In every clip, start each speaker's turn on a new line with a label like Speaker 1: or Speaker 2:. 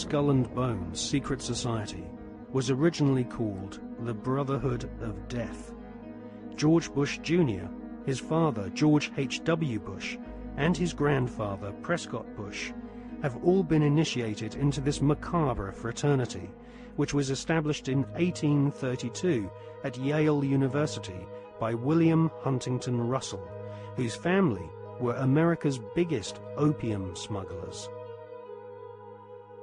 Speaker 1: Skull and Bones secret society was originally called the Brotherhood of Death. George Bush Jr., his father George H.W. Bush, and his grandfather Prescott Bush have all been initiated into this macabre fraternity, which was established in 1832 at Yale University by William Huntington Russell, whose family were America's biggest opium smugglers.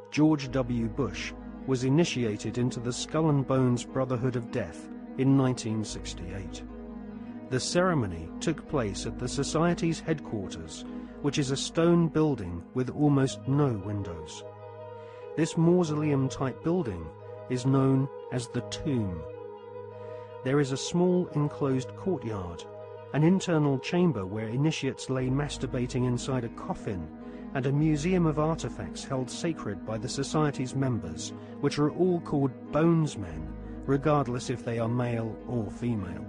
Speaker 1: George W. Bush was initiated into the Skull and Bones Brotherhood of Death in 1968. The ceremony took place at the Society's headquarters, which is a stone building with almost no windows. This mausoleum-type building is known as the Tomb. There is a small enclosed courtyard, an internal chamber where initiates lay masturbating inside a coffin, and a museum of artifacts held sacred by the Society's members, which are all called Bonesmen, regardless if they are male or female.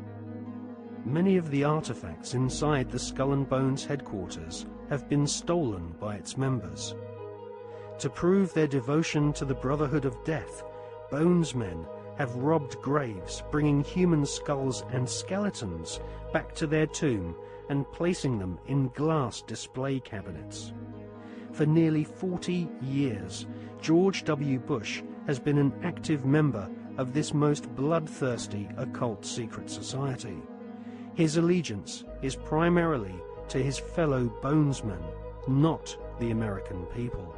Speaker 1: Many of the artifacts inside the Skull and Bones headquarters have been stolen by its members. To prove their devotion to the Brotherhood of Death, Bonesmen have robbed graves, bringing human skulls and skeletons back to their tomb and placing them in glass display cabinets. For nearly 40 years, George W. Bush has been an active member of this most bloodthirsty occult secret society. His allegiance is primarily to his fellow Bonesmen, not the American people.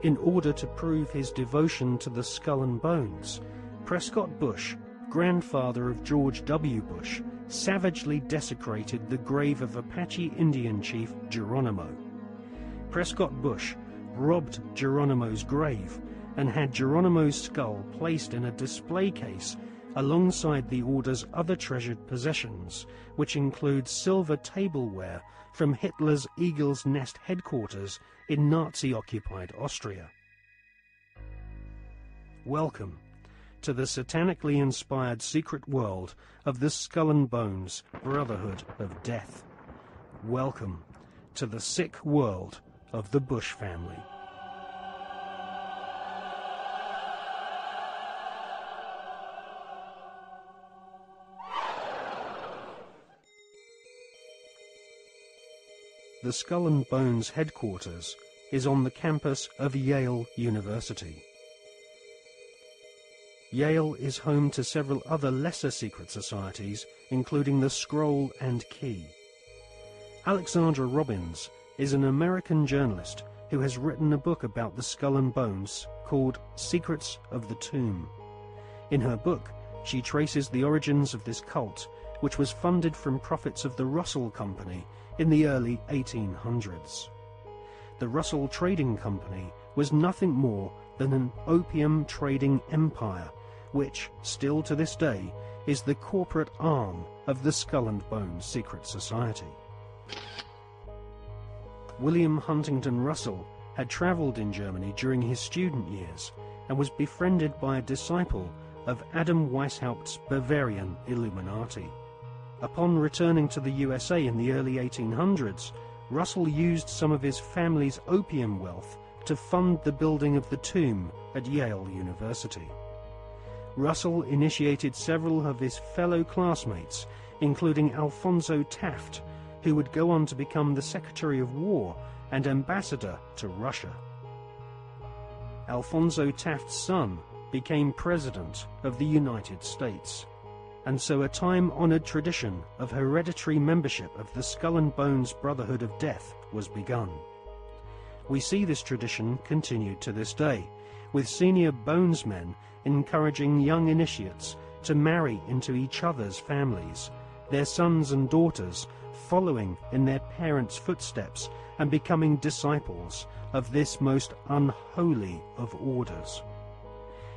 Speaker 1: In order to prove his devotion to the Skull and Bones, Prescott Bush, grandfather of George W. Bush, savagely desecrated the grave of Apache Indian chief Geronimo. Prescott Bush robbed Geronimo's grave and had Geronimo's skull placed in a display case alongside the order's other treasured possessions, which include silver tableware from Hitler's Eagle's Nest headquarters in Nazi-occupied Austria. Welcome to the satanically inspired secret world of the Skull and Bones Brotherhood of Death. Welcome to the sick world of the Bush family. The Skull and Bones headquarters is on the campus of Yale University. Yale is home to several other lesser secret societies, including the Scroll and Key. Alexandra Robbins is an American journalist who has written a book about the Skull and Bones called Secrets of the Tomb. In her book, she traces the origins of this cult, which was funded from profits of the Russell Company in the early 1800s. The Russell Trading Company was nothing more than an opium trading empire, which, still to this day, is the corporate arm of the Skull and Bones secret society. William Huntington Russell had travelled in Germany during his student years and was befriended by a disciple of Adam Weishaupt's Bavarian Illuminati. Upon returning to the USA in the early 1800s, Russell used some of his family's opium wealth to fund the building of the tomb at Yale University. Russell initiated several of his fellow classmates, including Alphonso Taft, who would go on to become the Secretary of War and ambassador to Russia. Alphonso Taft's son became President of the United States, and so a time-honored tradition of hereditary membership of the Skull and Bones Brotherhood of Death was begun. We see this tradition continued to this day, with senior Bonesmen encouraging young initiates to marry into each other's families, their sons and daughters following in their parents' footsteps and becoming disciples of this most unholy of orders.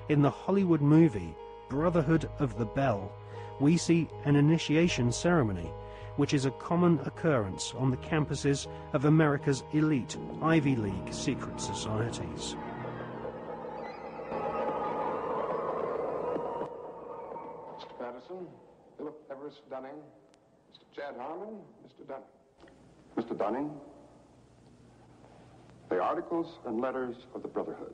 Speaker 1: In the Hollywood movie Brotherhood of the Bell, we see an initiation ceremony, which is a common occurrence on the campuses of America's elite Ivy League secret societies.
Speaker 2: Mr. Patterson, Philip Everest Dunning, Mr. Chad Harmon, Mr. Dunning. Mr. Dunning. The articles and letters of the Brotherhood.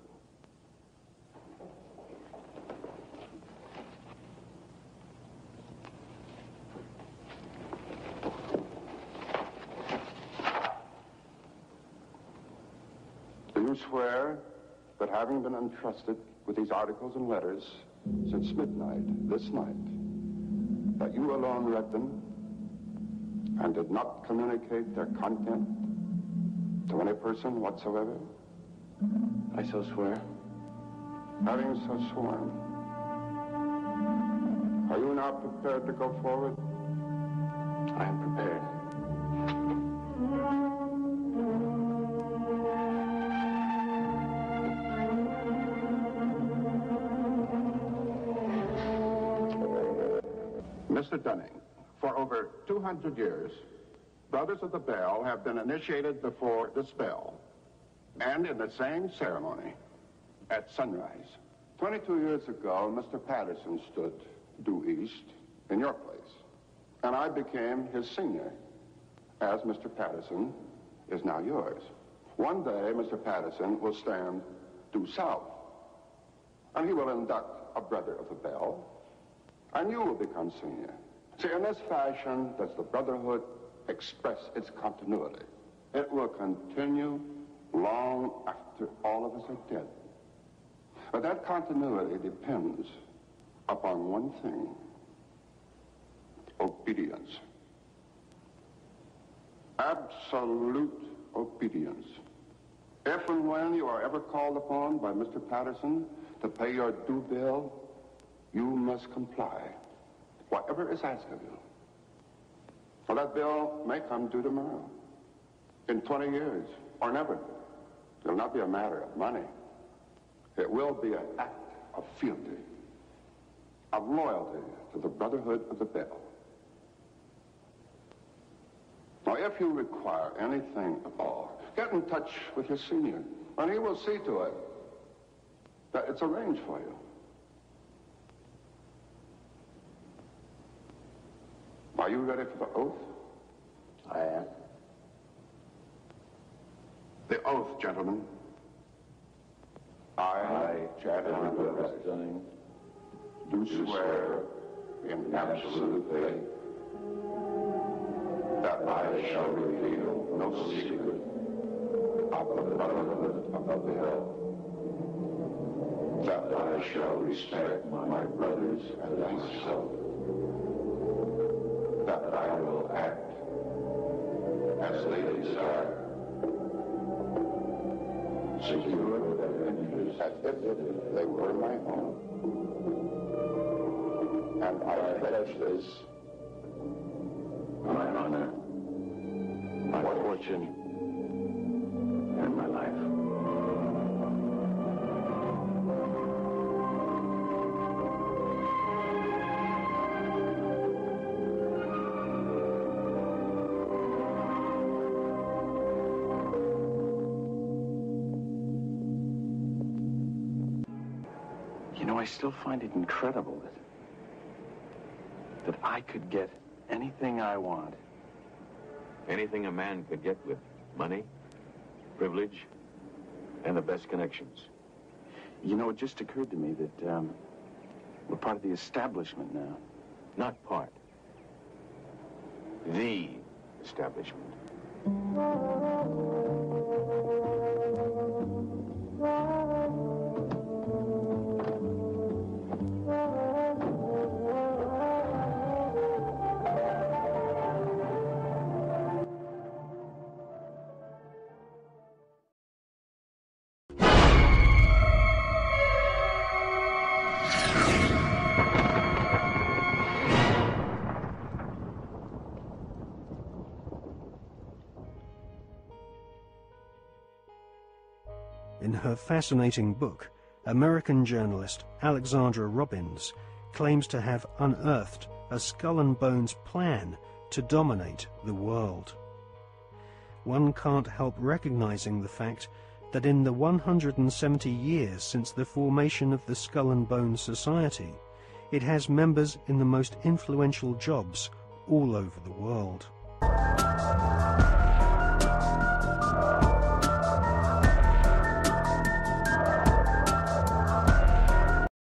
Speaker 2: Do you swear that having been entrusted with these articles and letters since midnight this night, that you alone read them and did not communicate their content to any person whatsoever?
Speaker 3: I so swear.
Speaker 2: Having so sworn, are you now prepared to go forward?
Speaker 3: I am prepared.
Speaker 2: Mr. Dunning, for over 200 years, Brothers of the Bell have been initiated before the spell, and in the same ceremony at sunrise. 22 years ago, Mr. Patterson stood due east in your place, and I became his senior, as Mr. Patterson is now yours. One day, Mr. Patterson will stand due south, and he will induct a Brother of the Bell, and you will become senior. See, in this fashion does the Brotherhood express its continuity. It will continue long after all of us are dead. But that continuity depends upon one thing: obedience. Absolute obedience. If and when you are ever called upon by Mr. Patterson to pay your due bill, you must comply, whatever is asked of you. Well, that bill may come due tomorrow, in 20 years, or never. It will not be a matter of money. It will be an act of fealty, of loyalty to the Brotherhood of the Bell. Now, if you require anything at all, get in touch with your senior, and he will see to it that it's arranged for you. Are you ready for the oath?
Speaker 3: I am.
Speaker 2: The oath, gentlemen. I, Chad
Speaker 3: Dunning,
Speaker 2: do swear in absolute faith that I shall reveal no secret of the Brotherhood of the Bell, that I shall respect my brothers and myself, that I will act as they desire, secure their interests as if they were my own. And I pledge this,
Speaker 3: my honor, my fortune, and my life. You know, I still find it incredible that I could get anything I want.
Speaker 4: Anything a man could get with money, privilege, and the best connections.
Speaker 3: You know, it just occurred to me that we're part of the establishment now.
Speaker 4: Not part. The establishment.
Speaker 1: In her fascinating book, American journalist Alexandra Robbins claims to have unearthed a skull and bones plan to dominate the world. One can't help recognizing the fact that in the 170 years since the formation of the Skull and Bones Society, it has members in the most influential jobs all over the world.